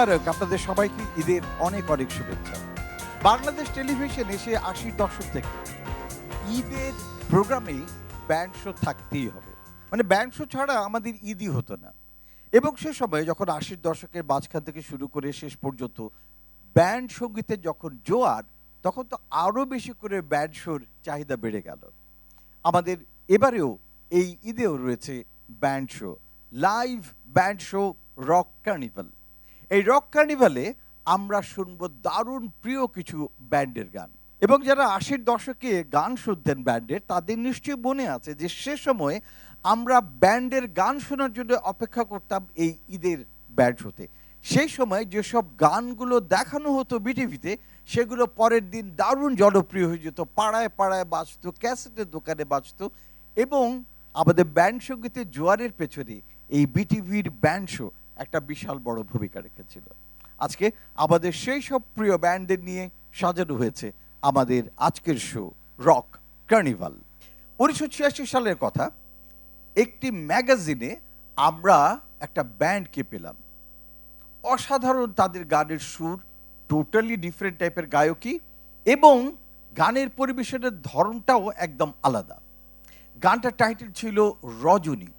মোবারক আপনাদের সবাইকে ঈদের অনেক অনেক শুভেচ্ছা। বাংলাদেশ টেলিভিশনে সে ৮০ দশক থেকে ঈদের প্রোগ্রামে ব্যান্ড শো থাকতেই হবে, মানে ব্যান্ড শো ছাড়া আমাদের ঈদই হতো না। এবং সে সময় যখন ৮০ দশকের মাঝখান থেকে শুরু করে শেষ পর্যন্ত ব্যান্ড সঙ্গীতের যখন জোয়ার, তখন তো আরও বেশি করে ব্যান্ড শোর চাহিদা বেড়ে গেল। আমাদের এবারেও এই ঈদেও রয়েছে band show, live band show rock carnival. এই রক কার্নিভালে আমরা শুনবো দারুণ প্রিয় কিছু ব্যান্ডের গান। এবং যারা ৮০ দশকে গান শুনতেন ব্যান্ডের, তাদের নিশ্চয়ই মনে আছে যে সে সময় আমরা ব্যান্ডের গান শোনার জন্য অপেক্ষা করতাম এই ঈদের ব্যান্ড শোতে। সেই সময় যেসব গানগুলো দেখানো হতো বিটিভিতে, সেগুলো পরের দিন দারুণ জনপ্রিয় হয়ে যেত, পাড়ায় পাড়ায় বাজতো, ক্যাসেটের দোকানে বাজতো। এবং আমাদের ব্যান্ড সঙ্গীতের জোয়ারের পেছনে এই বিটিভির ব্যান্ড শো একটা বিশাল বড় ভূমিকা রেখেছিল। আজকে আমাদের সেই সব প্রিয় ব্যান্ডদের নিয়ে সাজানো হয়েছে আমাদের আজকের শো রক কার্নিভাল। 1986 সালের কথা, একটি ম্যাগাজিনে আমরা একটা ব্যান্ডকে পেলাম। অসাধারণ তাদের গানের সুর, টোটালি ডিফারেন্ট টাইপের গায়কী, এবং গানের পরিবেশনের ধরনটাও একদম আলাদা। গানটার টাইটেল ছিল রজনী।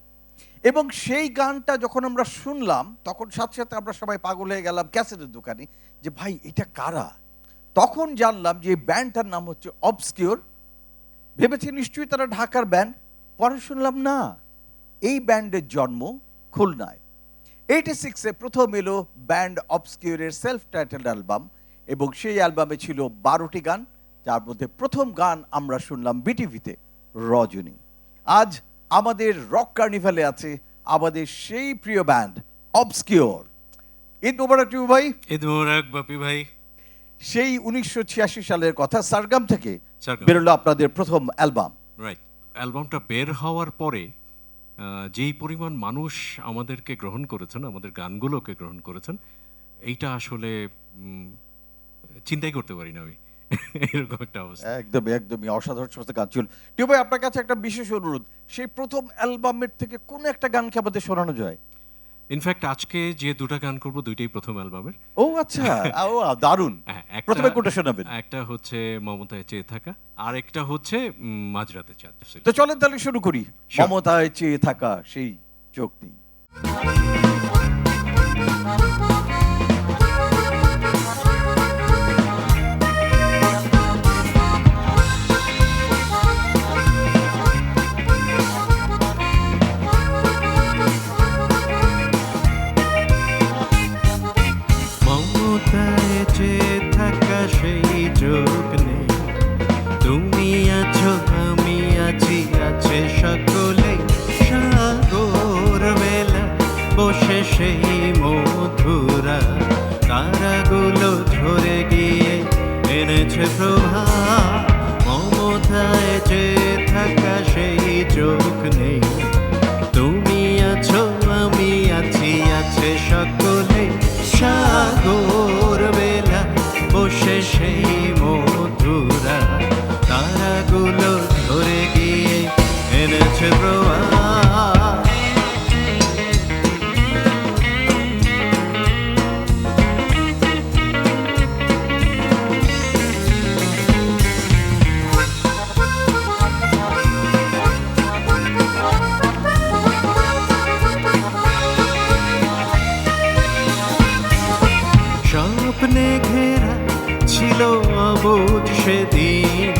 এবং সেই গানটা যখন আমরা শুনলাম, তখন সাথে সাথে আমরা সবাই পাগল হয়ে গেলাম ক্যাসেটের দোকানে যে ভাই এটা কারা। তখন জানলাম যে এই ব্যান্ডটার নাম হচ্ছে অবস্কিওর। ভেবেছি নিশ্চয়ই তারা ঢাকার ব্যান্ড, পরে শুনলাম না, এই ব্যান্ডের জন্ম খুলনায়। 86-এ প্রথম এলো ব্যান্ড অবস্কিওরের সেলফ টাইটেল অ্যালবাম, এবং সেই অ্যালবামে ছিল 12টি গান, যার মধ্যে প্রথম গান আমরা শুনলাম বিটিভিতে, রজনী। আজ আমাদের রক কার্নিভালে আছে আমাদের সেই প্রিয় ব্যান্ড অবস্কিওর। ঈদ মোবারক টিপু ভাই। ঈদ মোবারক বাপি ভাই। সেই 1986 সালের কথা, সারগাম থেকে বেরোলো আপনাদের প্রথম অ্যালবাম। রাইট। অ্যালবামটা বের হওয়ার পরে যেই পরিমাণ মানুষ আমাদেরকে গ্রহণ করেছেন, আমাদের গানগুলোকে গ্রহণ করেছেন, এইটা আসলে চিন্তাই করতে পারি না আমি। এরকম একটা অবস্থা। একদমই একদমই অসাধারণ সমস্ত গান ছিল। টিপু ভাই, আপনার কাছে একটা বিশেষ অনুরোধ, সেই প্রথম অ্যালবামের থেকে কোন একটা গানকে আমাদের শোনানো যায়? ইনফ্যাক্ট আজকে যে দুটো গান করব, দুইটাই প্রথম অ্যালবামের। ও আচ্ছা, ও দারুণ। প্রথমে কোনটা শোনাবেন? একটা হচ্ছে মমতায় চেয়ে থাকা, আর একটা হচ্ছে মাঝরাতে চাঁদ। তো চলেন তাহলে শুরু করি। মমতায় চেয়ে থাকা সেই চোখ নেই। তুমি আছো, আমি আছি, আছে সকলে, সাগর বেলা বসে সেই মধুরা, তারাগুলো ঝরে গিয়ে এনেছে প্রভা। মমতায় চেয়ে থাকা সেই চোখ নেই, তুমি আছো, আমি আছি, আছে সকলে, সাগর বেলা বসে সেই মধুরা, তারাগুলো ধরে গিয়ে এনেছে প্রবাহ। স্বপ্নে ঘেরা ছিল অবুঝ সেদিন,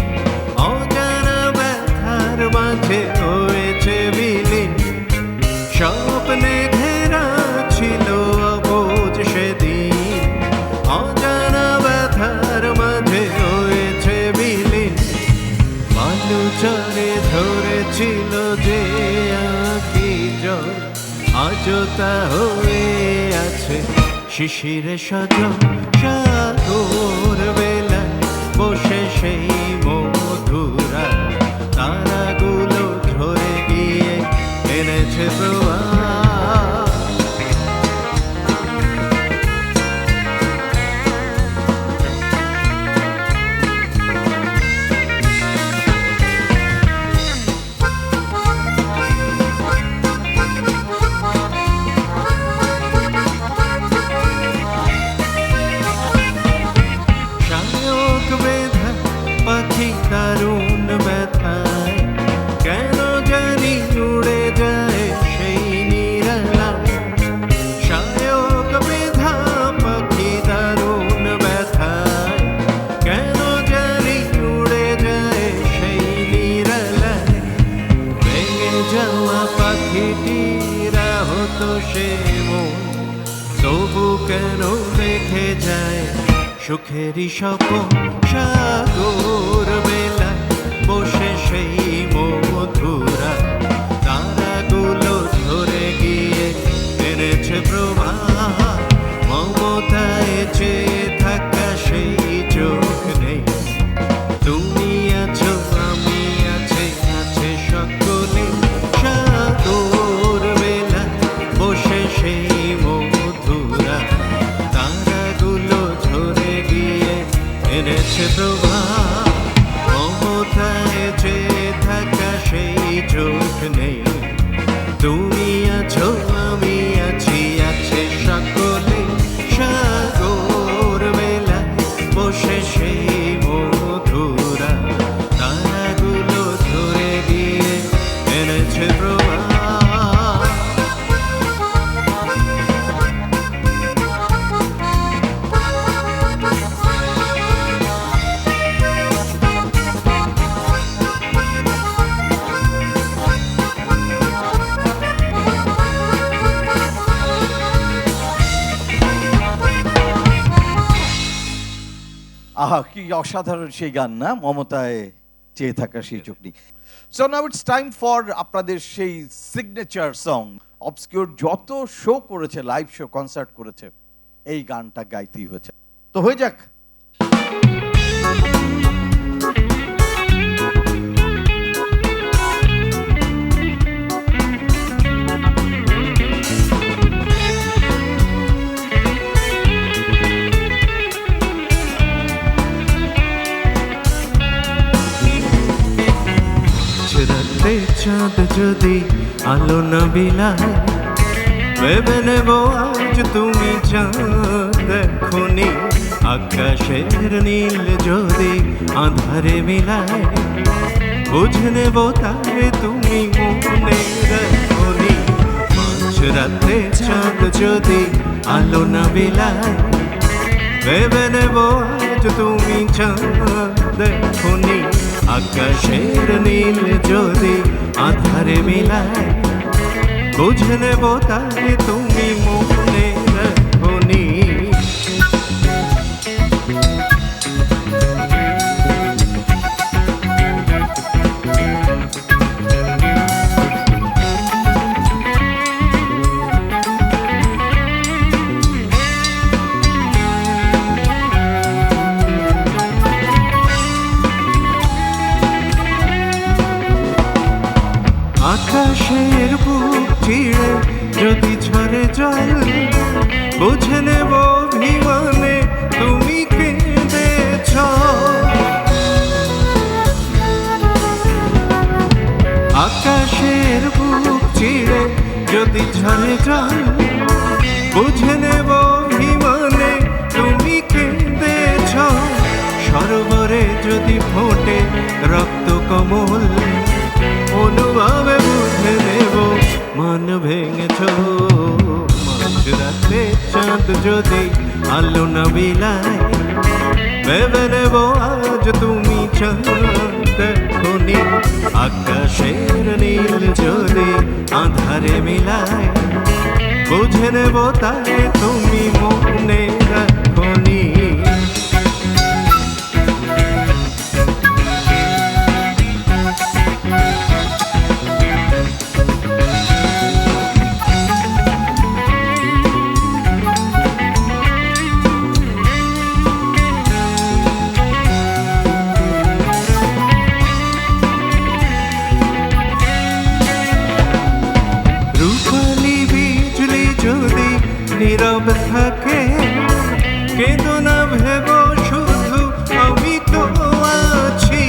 অজানা ব্যথার মাঝে হয়েছে বিলীন। স্বপ্নে ঘেরা ছিল অবুঝ সেদিন, অজানা ব্যথার মাঝে হয়েছে বিলীন। বালু চরে ধরেছিল যে আঁকি জল, আজও তা হয়ে আছে শিশিরে সজল, সাগর বেলা বসে সেই মধুরা, তারাগুলো ঝরে গিয়ে এনেছে প্রবাহ। যাওয়া পাখিটিরা হতো সে মন, তবু কেন রেখে যায় সুখেরই স্বপন। সাগর বেলা বসে সেই মধুরা তারাগুলো ধরে গিয়ে এনেছে প্রবাহ। মমতায় চেয়ে থাকা সেই চোখ নেই, তুমি আছো আমি আছে আছে সকলে। সাগর বেলা বসে সেই মধুরা তারাগুলো ঝরে গিয়ে এনেছে প্রভাব। মমতায় চেয়ে থাকা সেই চোখ নেই, তুমি আছো আমি আছি আছে সকলে। সাগর বেলা বসে সেই মধুরা তারাগুলো ধরে গিয়ে এনেছে প্রভাব। আহা, কি অসাধারণ সেই গান না, মমতায় চেয়ে থাকা সেই চোখ নেই। So now it's time for আপনাদের সেই সিগনেচার সং। অবস্কিউর যত শো করেছে, লাইভ শো, কনসার্ট করেছে, এই গানটা গাইতেই হয়েছে। তো হয়ে যাক। রাতে চাঁদ যদি আলো না বিলায়, ভেবে নেব আজ তুমি চাঁদ দেখোনি। আকাশের নীল যদি আধারে মিলায়, বুঝে নেব তাই তুমি মনে রাখোনি। মাঝ রাতে চাঁদ যদি আলো না বিলায়, ভেবে নেব আজ তুমি চাঁদ দেখোনি। আকাশের নীল যদি আধারে মিলায়, বুঝে নেব তাই তুমি মনে রাখোনি। আকাশের বুক চিড়ে যদি ঝরে জল, বুঝে নেব অভিমানে তুমি কেঁদেছ। আকাশের বুক চিড়ে যদি ঝরে জল, বুঝে নেব অভিমানে তুমি কেঁদেছ। সরোবরে যদি ফোটে রক্ত কমল, অনুভবে বুঝে নেব মন ভেঙেছ। মাঝরাতে চাঁদ যদি আলো না বিলায়, ভেবে নেব আজ তুমি চাঁদ দেখোনি। আকাশের নীল যদি আধারে মিলায়, বুঝে নেব তাই তুমি মনে রাখোনি। নীরব থাকে কেঁদো না ভেব শুধু আমি তো আছি।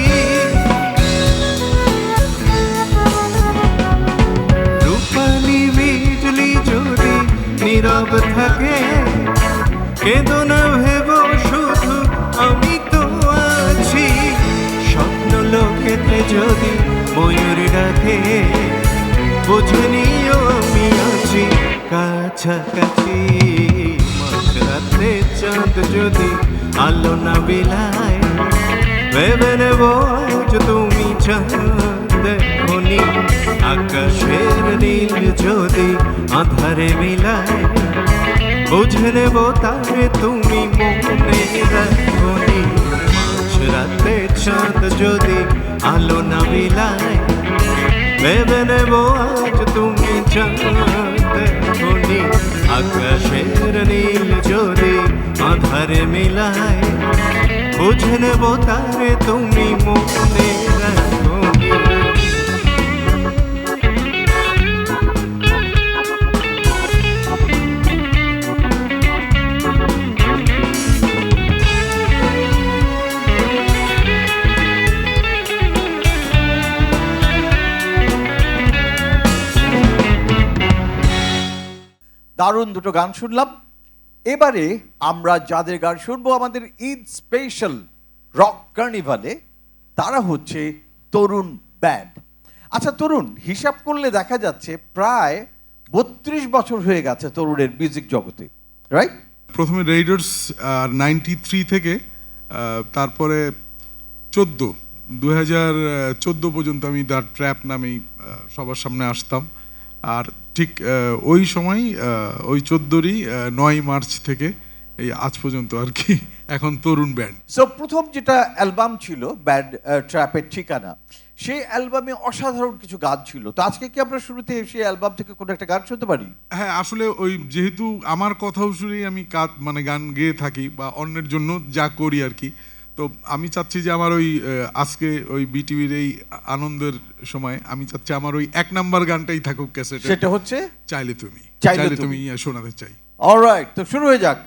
রূপালি বিজলি যদি নীরব থাকে কেঁদো না ভেব শুধু আমি তো আছি। স্বপ্ন লোকেতে যদি ময়ূর ডাকে বুঝে নিও আমি আছি কাছাকাছি। মাঝরাতে চাঁদ যদি আলো না বিলায়, ভেবে নেব আজ তুমি চাঁদ দেখোনি। আকাশের নীল যদি আধারে মিলায় বুঝে নেব তারে তুমি মনে রাখনি মাঝরাতে চাঁদ যদি আলো না বিলায় ভেবে নেব আজ তুমি জানতে খুনি আকাশের নীল যদি আধারে মিলায় বুঝে নেব তারে তুমি মনে রাখনি। দারুণ দুটো গান শুনলাম। এবারে আমরা যাদের গান শুনবো আমাদের ঈদ স্পেশাল রক কার্নিভালে, তারা হচ্ছে তরুণ ব্যান্ড। আচ্ছা তরুণ, হিসাব করলে দেখা যাচ্ছে প্রায় 32 বছর হয়ে গেছে তরুণের মিউজিক জগতে, রাইট? প্রথমে রেইডার্স 93 থেকে তারপরে 2014 পর্যন্ত আমি দ্য ট্র্যাপ নামেই সবার সামনে আসতাম। আর ঠিক ওই সময় ওই 14রই 9 মার্চ থেকে এই আজ পর্যন্ত আর কি এখন তরুণ ব্যান্ড। সো প্রথম যেটা অ্যালবাম ছিল ব্যান্ড ট্র্যাপের ঠিকানা, সেই অ্যালবামে অসাধারণ কিছু গান ছিল। তো আজকে কি আমরা শুরুতে সেই অ্যালবাম থেকে কোনো একটা গান শুনতে পারি? হ্যাঁ, আসলে ওই যেহেতু আমার কথা শুনেই আমি মানে গান গেয়ে থাকি বা অন্যের জন্য যা করি আর কি, তো আমি চাচ্ছি যে আমার ওই আজকে ওই বিটিভির এই আনন্দের সময় আমি চাচ্ছি আমার ওই 1 নাম্বার গানটাই থাকুক ক্যাসেটে, সেটা হচ্ছে চাইলে তুমি চাইলে তুমি শোনাতে চাই। অলরাইট, তো শুরু হয়ে যাক।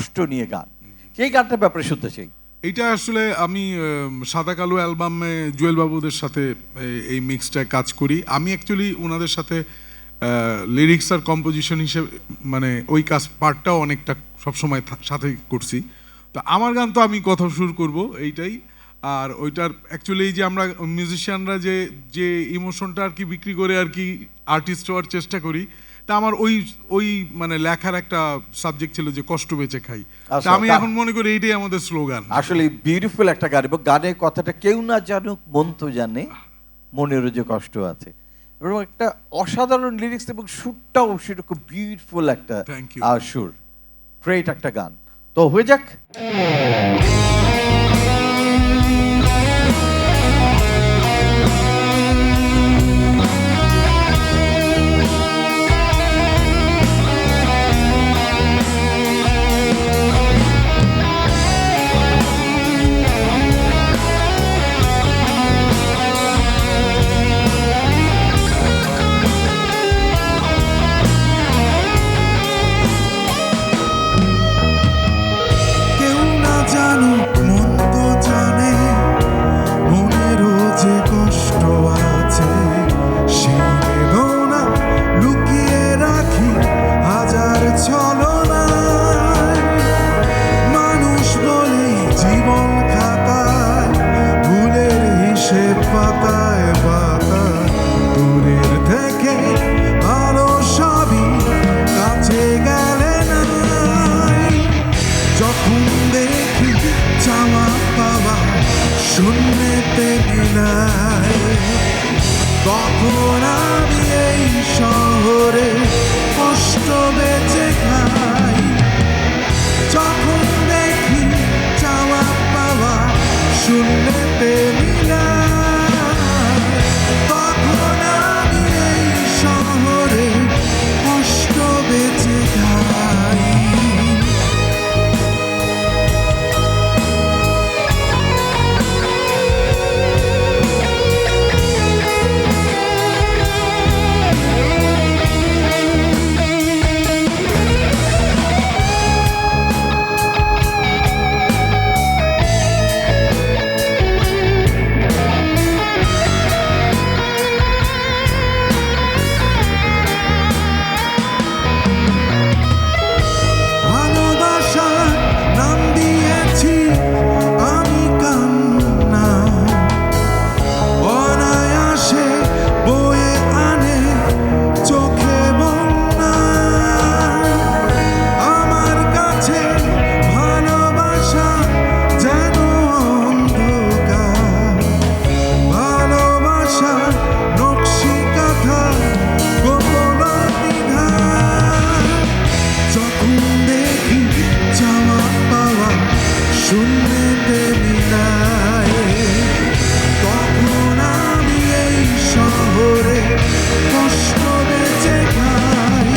কষ্ট নিয়ে গান, সেই গানটার ব্যাপারে শুনতে চাই। এটা আসলে আমি সাদা কালো অ্যালবামে জুয়েল বাবুদের সাথে এই মিক্সটায় কাজ করি। আমি অ্যাকচুয়ালি ওনাদের সাথে লিরিক্স আর কম্পোজিশন হিসেবে মানে ওই কাজ পার্টটাও অনেকটা সবসময় সাথে করছি। তো আমার গান তো আমি কথা শুরু করব এইটাই। আর ওইটার অ্যাকচুয়ালি এই যে আমরা মিউজিশিয়ানরা যে যে ইমোশনটা আর কি বিক্রি করে আর কি আর্টিস্ট হওয়ার চেষ্টা করি, তা আমার ওই মানে লেখার একটা সাবজেক্ট ছিল যে কষ্ট বেঁচে খাই। তা আমি এখন মনে করি এইটাই আমাদের স্লোগান। আসলে বিউটিফুল একটা গান, এবং গানের কথাটা কেউ না জানুক মন তো জানে মনেরও যে কষ্ট আছে, এবং একটা অসাধারণ লিরিক্স এবং সুরটাও সেরকম বিউটিফুল একটা Thank you. সুর, গ্রেট একটা গান। তো হয়ে যাক। কেউ না জানুক মন তো জানে মনেরও যে কষ্ট আছে, সেই বেদনা লুকিয়ে রাখি হাজার ছলনায়। মানুষ বলেই জীবন খাতায় ভুলের হিসেব পাতায় পাতায়, দূরের থেকে আলো সবই কাছে গেলে নাই। যখন দেখি চাওয়া পাওয়া শূন্যতে মিলায়, তখন আমি এই শহরে কষ্ট বেঁচে খাই। যখন দেখি চাওয়া পাওয়া শূন্যতে মিলায়, তখন আমি এই শহরে কষ্ট বেঁচে খাই। ভালোবাসার নাম দিয়েছি আমি কান্না, অনায়াসে বয়ে আনে চোখে বন্যা। আমার কাছে ভালোবাসা যেন অন্ধকার, ভালোবাসা নকশি কাঁথা গোপন দ্বিধা। যখন দেখি চাওয়া পাওয়া শূন্যতে মিলায়, তখন আমি এই শহরে কষ্ট বেঁচে খাই।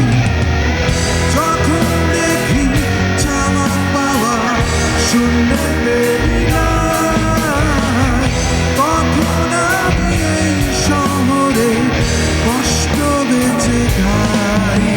যখন দেখি চাওয়া পাওয়া শূন্যতে মিলায়, তখন আমি এই শহরে কষ্ট বেঁচে খাই।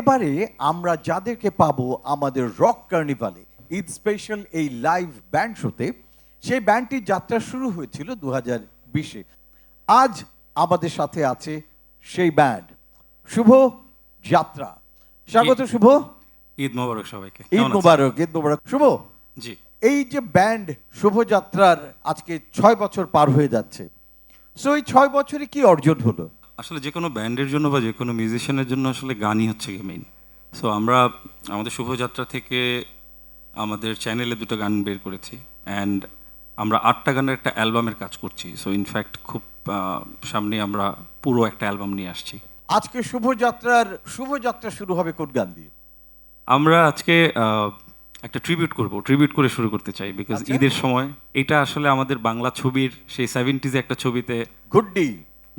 এবারে আমরা যাদেরকে পাবো আমাদের রক কার্নিভালে ঈদ স্পেশাল এই লাইভ ব্যান্ড শোতে, সেই ব্যান্ডটির যাত্রা শুরু হয়েছিল 2020-এ। আজ আমাদের সাথে আছে সেই ব্যান্ড শুভ যাত্রা। স্বাগত শুভ। ঈদ মোবারক সবাইকে। ঈদ কেমন আছেন? মোবারক, ঈদ মোবারক। শুভ, জি, এই যে ব্যান্ড শুভযাত্রার আজকে 6 বছর পার হয়ে যাচ্ছে, সো এই 6 বছরে কি অর্জন হলো? আসলে যে কোনো ব্যান্ডের জন্য বা যে কোনো মিউজিশিয়ানের জন্য আসলে গানই হচ্ছে মেইন। সো আমরা আমাদের শুভযাত্রা থেকে আমাদের চ্যানেলে 2টো গান বের করেছি, অ্যান্ড আমরা 8টা গানের একটা অ্যালবামের কাজ করছি। সো ইনফ্যাক্ট খুব সামনে আমরা পুরো একটা অ্যালবাম নিয়ে আসছি। আজকে শুভযাত্রা শুরু হবে কোন গান দিয়ে? আমরা আজকে একটা ট্রিবিউট করে শুরু করতে চাই, বিকজ আচ্ছা। ঈদের সময় এটা আসলে আমাদের বাংলা ছবির সেই 70s একটা ছবিতে,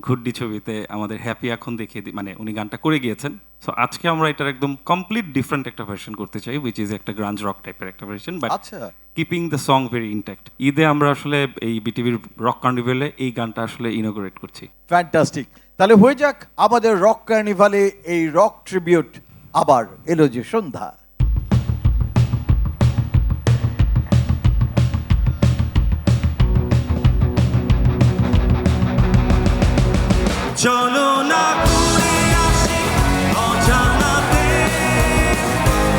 ঘুড্ডি ছবিতে আমাদের হ্যাপি এখন দেখিয়ে মানে উনি গানটা করে গিয়েছেন। সো আজকে আমরা এটার একদম কমপ্লিট ডিফারেন্ট একটা ভার্সন করতে চাই, উইচ ইজ একটা গ্রাঞ্জ রক টাইপের একটা ভার্সন, বাট আচ্ছা, keeping the song very intact. ঈদে আমরা আসলে এই বিটিভির রক কার্নিভেলে এই গানটা আসলে ইনোগ্রেট করছি। ফ্যান্টাস্টিক। তাহলে হয়ে যাক আমাদের রক কার্নিভালে এই রক ট্রিবিউট। আবার এলো যে সন্ধ্যা। চলো না ঘুরে আসি অজানাতে,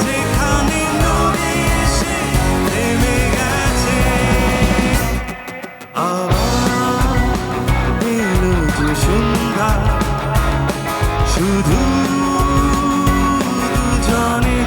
যেখানে নদী এসে থেমে গেছে। আবার এলো যে সন্ধ্যা, শুধু দুজনে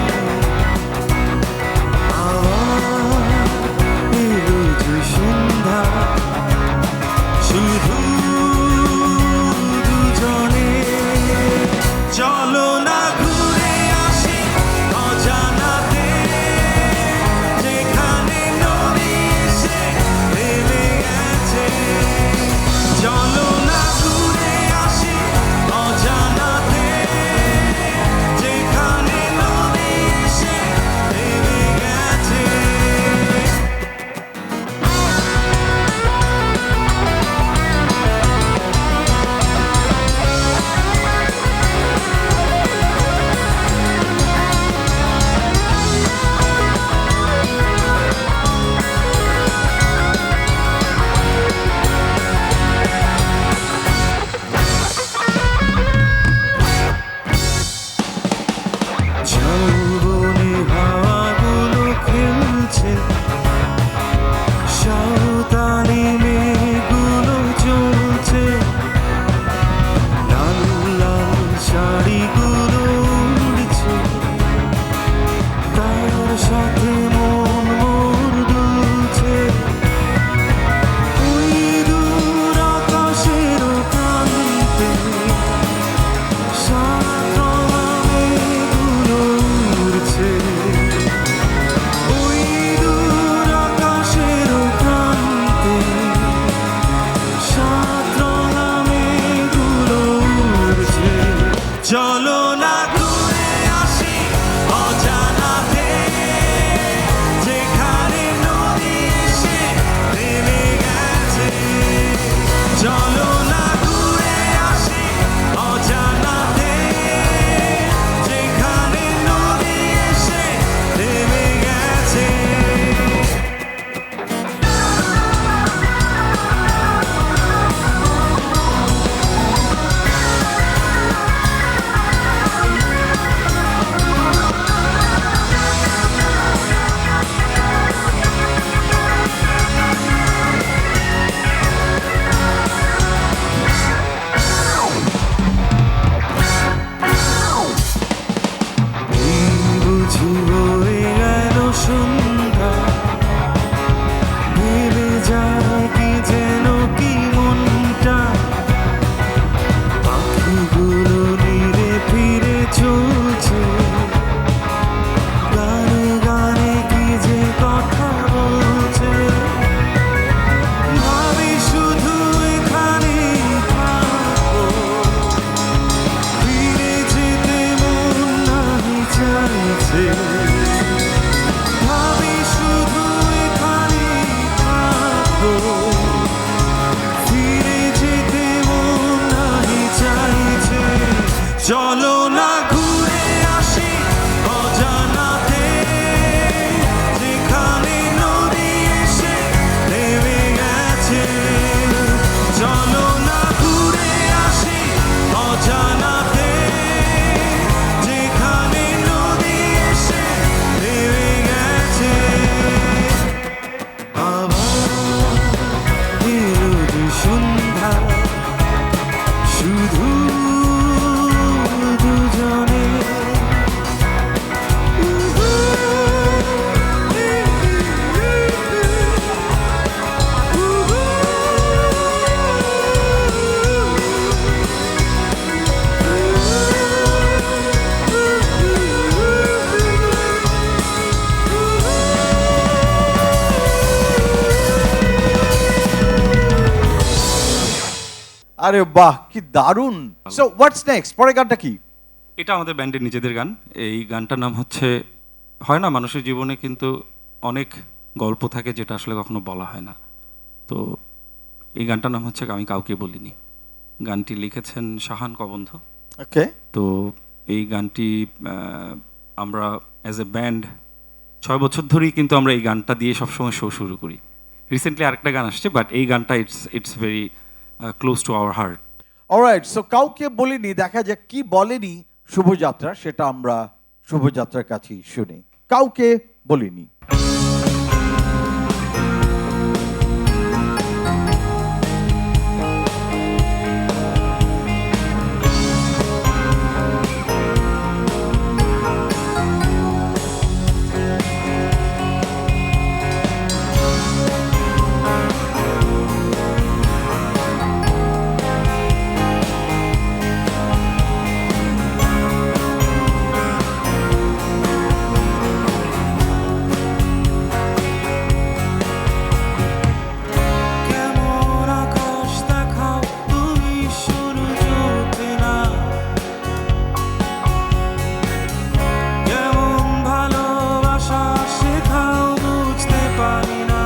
আরে বাহ, কি দারুণ। সো হোয়াটস নেক্সট, পরের গানটা কি? এটা আমাদের ব্যান্ডের নিজেদের গান। এই গানটার নাম হচ্ছে, হয় না মানুষের জীবনে কিন্তু অনেক গল্প থাকে যেটা আসলে কখনো বলা হয় না, তো এই গানটার নাম হচ্ছে আমি কাউকে বলিনি। গানটি লিখেছেন শাহান কবন্ধ। ওকে। তো এই গানটি আমরা অ্যাজ এ ব্যান্ড 6 বছর ধরেই কিন্তু আমরা এই গানটা দিয়ে সবসময় শো শুরু করি। রিসেন্টলি আরেকটা গান আসছে, বাট এই গানটা it's very close to our heart. Alright, so কাউকে বলিনি, দেখা যাক কি বলেনি শুভযাত্রা, সেটা আমরা শুভযাত্রার কাছেই শুনি। কাউকে বলিনি। কেমন আকাশ দেখাও তুমি সূর্য না, কেমন ভালোবাসা শেখাও বুঝতে পারি না,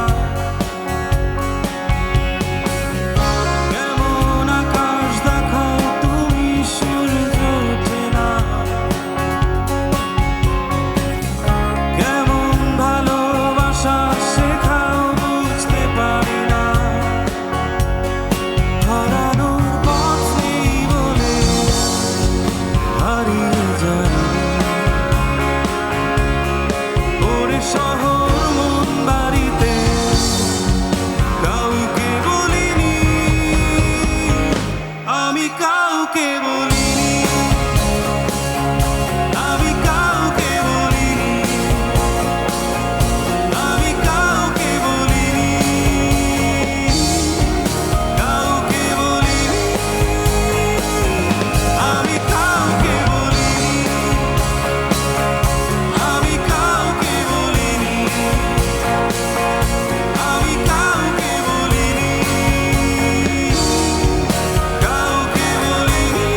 কেমন আকাশ দেখাও তুমি সূর্য না, কেমন ভালোবাসা শেখাও বুঝতে পারি না, হারানোর পথ নেই বলে হারিয়ে যাই, ওরে শহর মন বাড়িতে কাউকে বলিনি, আমি কাউকে বলিনি, আমি কাউকে বলিনি, আমি কাউকে বলিনি, কাউকে বলিনি, আমি কাউকে বলিনি, আমি কাউকে বলিনি, আমি কাউকে বলিনি, কাউকে বলিনি।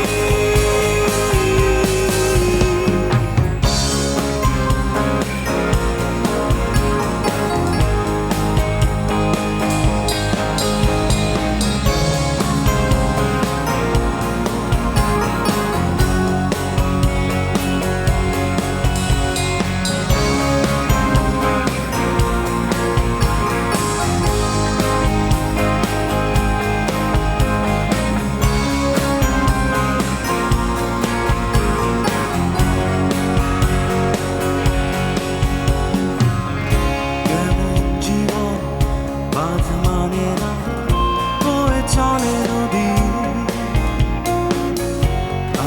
কেমন জীবন বাঁধ মানে না, বয়ে চলে নদী,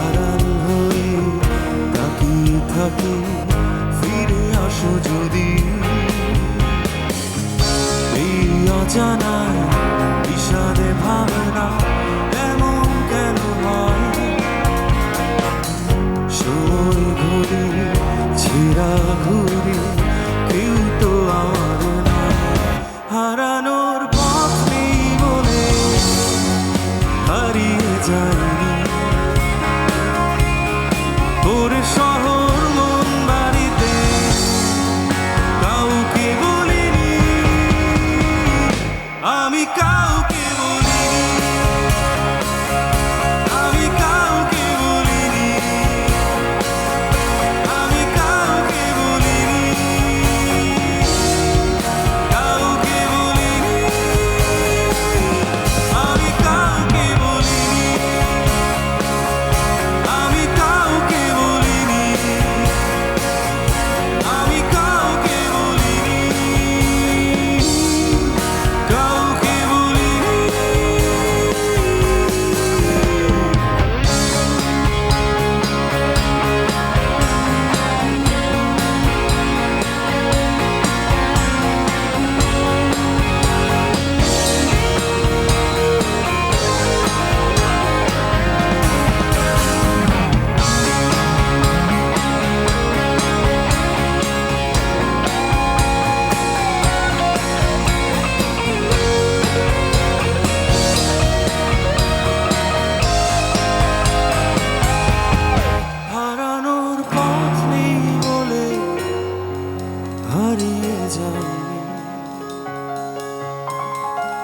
আড়াল হয়ে তাকিয়ে থাকি ফিরে আসো যদি, এই অজানায় বিষাদে ভাবনা এমন কেন হয়, সময় ঘুরে ছেঁড়া ঘুরে কেউ তো আমার না, হারানোর পথ নেই বলে হারিয়ে যাইনি, ওরে শহর মন বাড়িতে কাউকে বলিনি, আমি কাউকে বলিনি, আমি কাউকে বলিনি, আমি কাউকে বলিনি, কাউকে বলিনি, আমি কাউকে বলিনি, আমি কাউকে বলিনি, আমি কাউকে বলিনি, কাউকে বলিনি।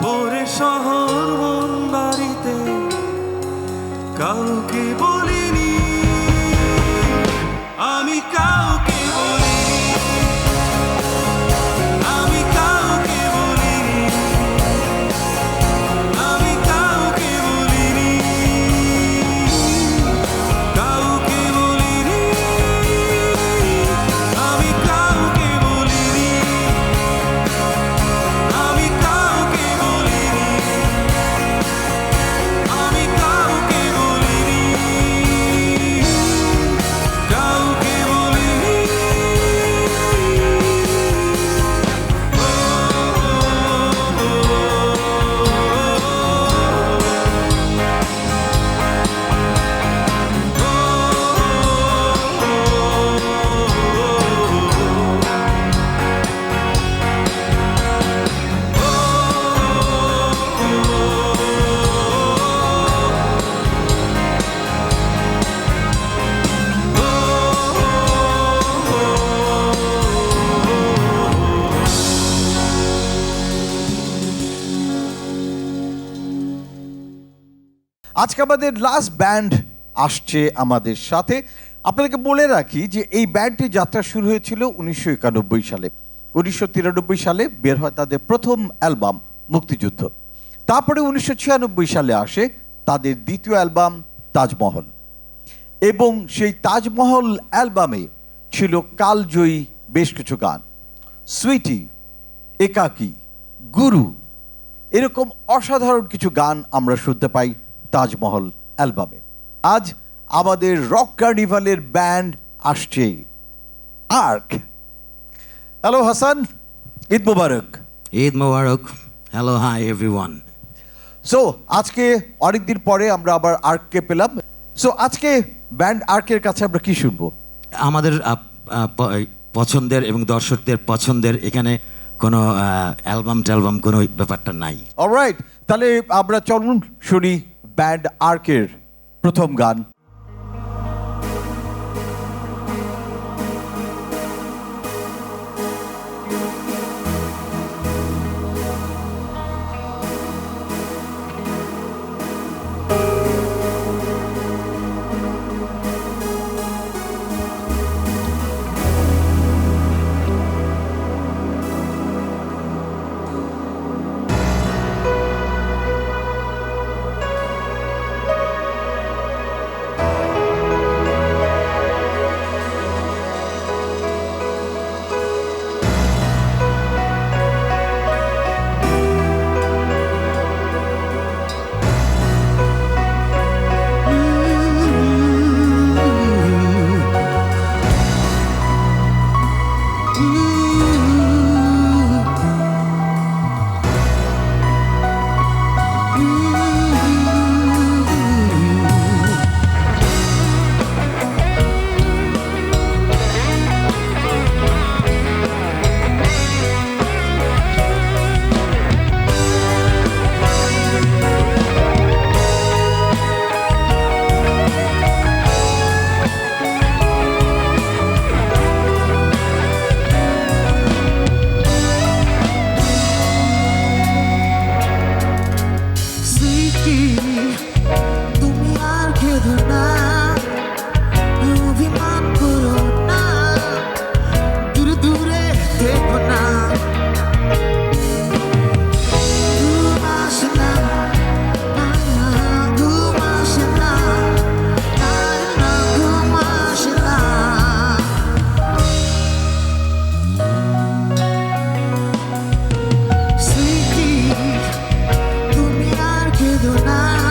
ওরে শহর মন বাড়িতে কাউকে বলিনি, আমি কাউকে বলিনি, আমি কাউকে বলিনি, আমি কাউকে বলিনি, কাউকে বলিনি, আমি কাউকে বলিনি, আমি কাউকে বলিনি, আমি কাউকে বলিনি, কাউকে বলিনি। আজকে আমাদের লাস্ট ব্যান্ড আসছে আমাদের সাথে। আপনাদেরকে বলে রাখি যে এই ব্যান্ডটির যাত্রা শুরু হয়েছিল 1991 সালে। 1993 সালে বের হয় তাদের প্রথম অ্যালবাম মুক্তিযুদ্ধ। তারপরে 1996 সালে আসে তাদের দ্বিতীয় অ্যালবাম তাজমহল, এবং সেই তাজমহল অ্যালবামে ছিল কালজয়ী বেশ কিছু গান, সুইটি, একাকী, গুরু, এরকম অসাধারণ কিছু গান আমরা শুনতে পাই তাজমহল অ্যালবামে। আজ আমাদের রক কার্নিভালের ব্যান্ড আসছে আর্ক। হ্যালো হাসান, ঈদ মুবারক। Eid Mubarak. Hello, hi everyone. So আজকে অনেকদিন পরে আমরা আবার আর্ককে পেলাম। সো আজকে ব্যান্ড আর্কের কাছে আমরা কি শুনবো? আমাদের পছন্দের এবং দর্শকদের পছন্দের এখানে কোনো অ্যালবাম ট্যালবাম কোনো ব্যাপারটা নাই। অলরাইট, তাহলে আমরা চলুন শুনি ব্যান্ড আর্কের প্রথম গান। তুমি আর কেঁদো না।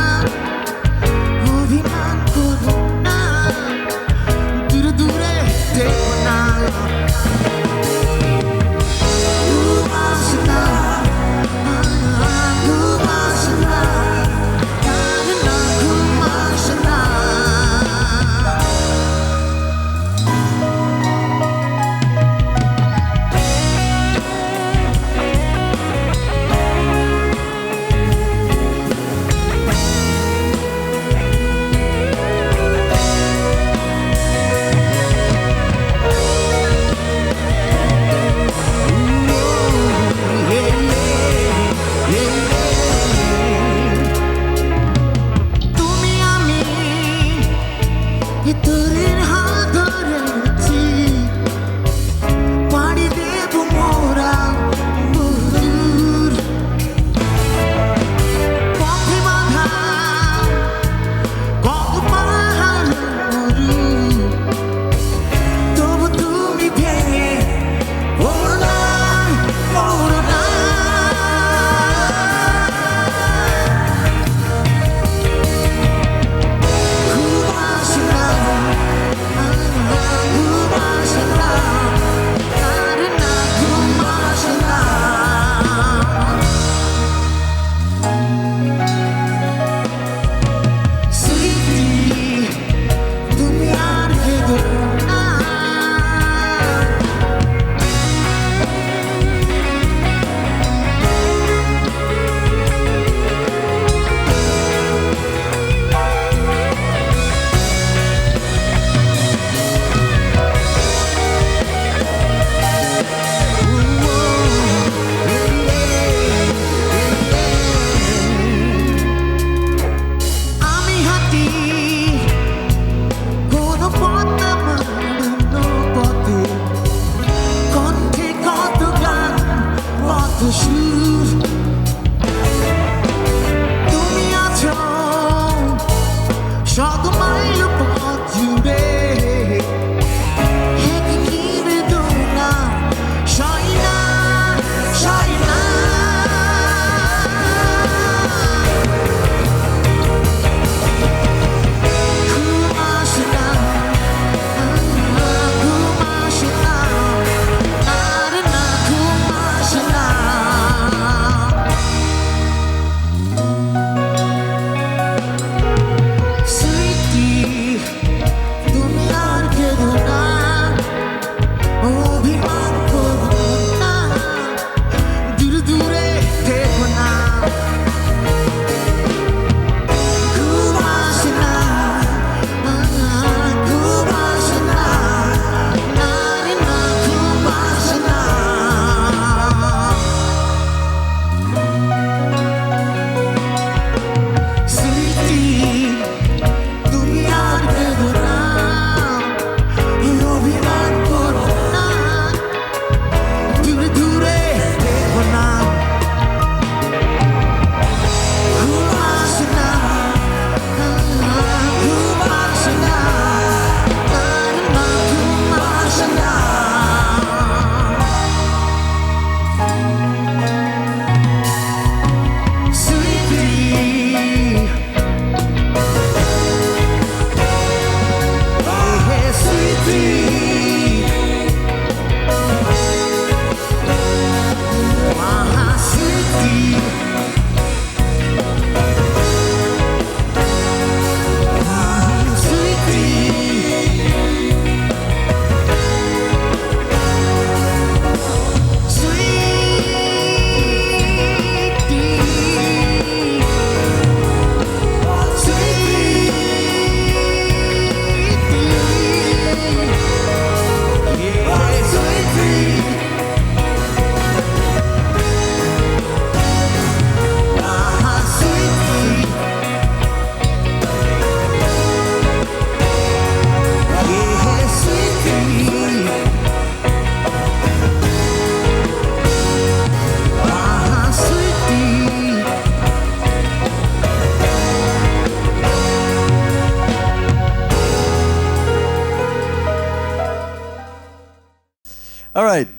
অলরাইট,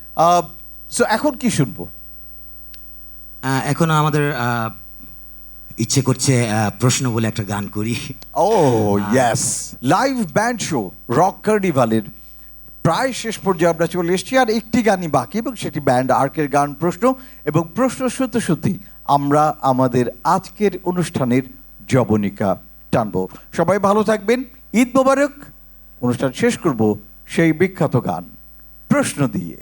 সো এখন কি শুনবো? এখন আমাদের ইচ্ছে করছে প্রশ্ন বলে একটা গান করি। Oh yes, live band show rock কার্নিভালের প্রায় শেষ পর্যায়ে আমরা চলে এসেছি, আর একটি গানই বাকি, এবং সেটি ব্যান্ড আর্কের গান প্রশ্ন। এবং প্রশ্ন শুনতে শুনতে আমরা আমাদের আজকের অনুষ্ঠানের জবনিকা টানবো। সবাই ভালো থাকবেন, ঈদ মোবারক। অনুষ্ঠান শেষ করব সেই বিখ্যাত গান প্রশ্ন দিয়ে।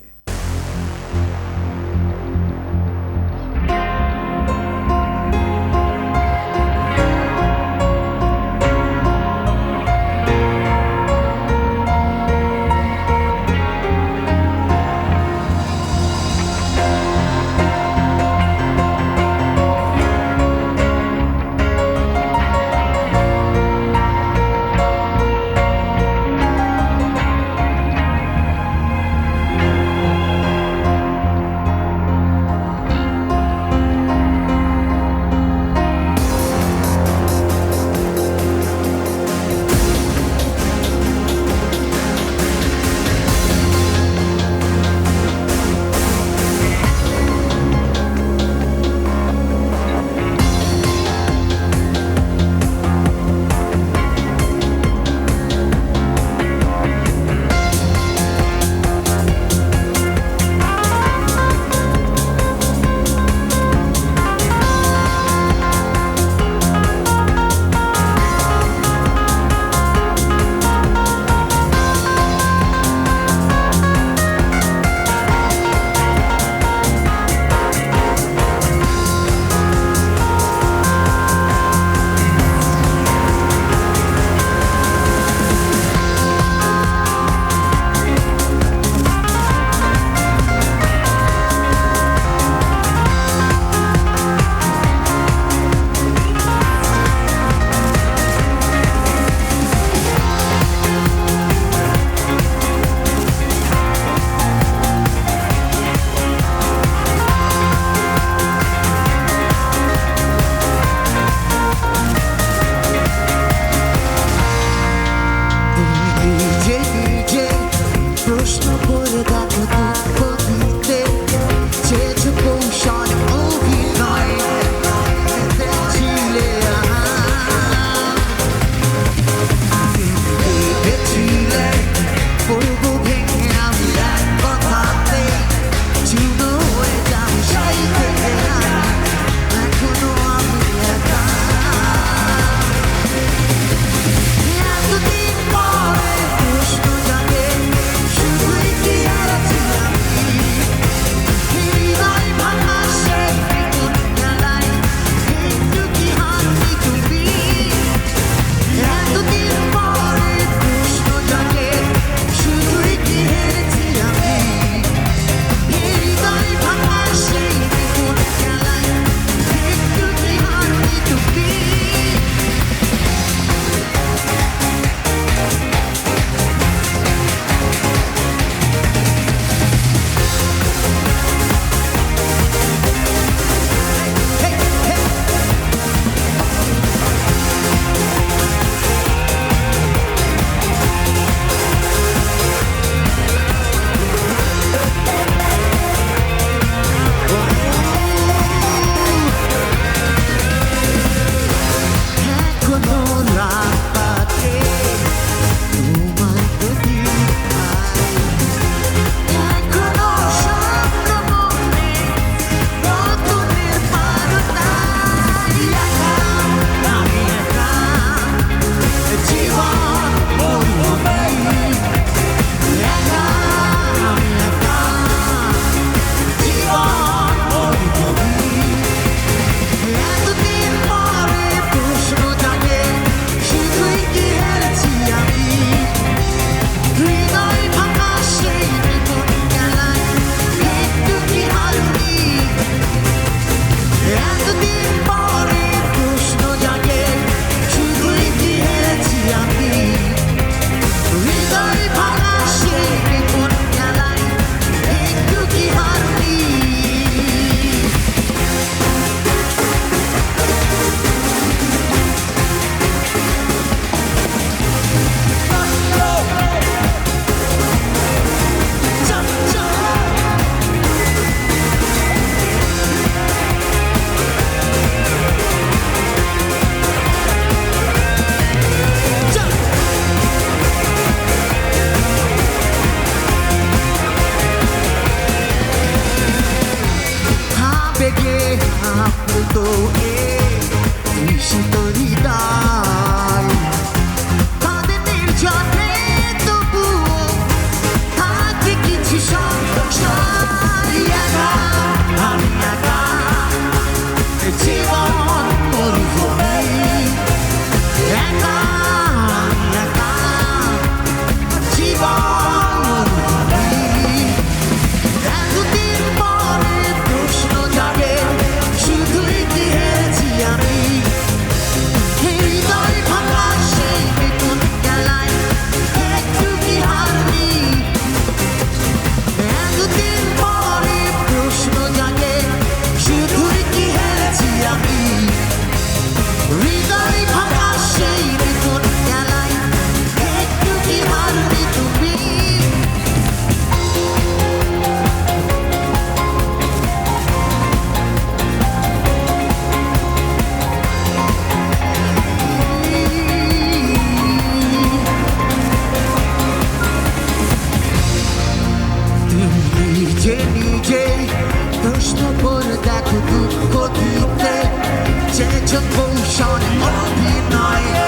নির্জন কৌশলে অভিনয়ে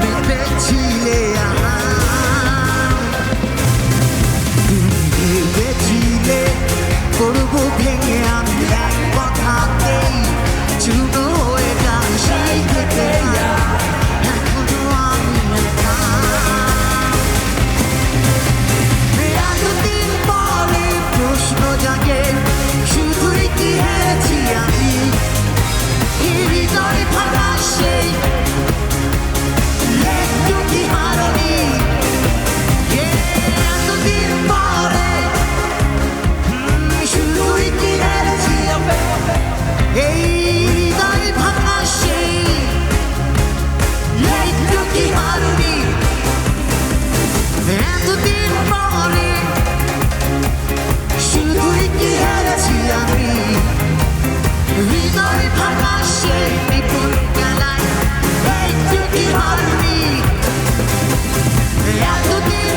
মেতেছিলে তুমি ভেবেছিলে করবো ভেঙে আমি এক কথাতেই চুনো হয়ে গেল সেই থেকে এখনো আমি একা। এতদিন পরে প্রশ্ন জাগে শুধুই কি হেরেছি আমি হৃদয় ভাঙা সেই একটু কি হারনি এতদিন পরে শুধুই কি হেরেছি আমি এই হৃদয় ভাঙা সেই একটু কি হারনি এতদিন পরে শুধুই কি হেরেছি আমি হৃদয় ভাঙা সেই বিপুল খেলায় একটু কি হারনি এতদিন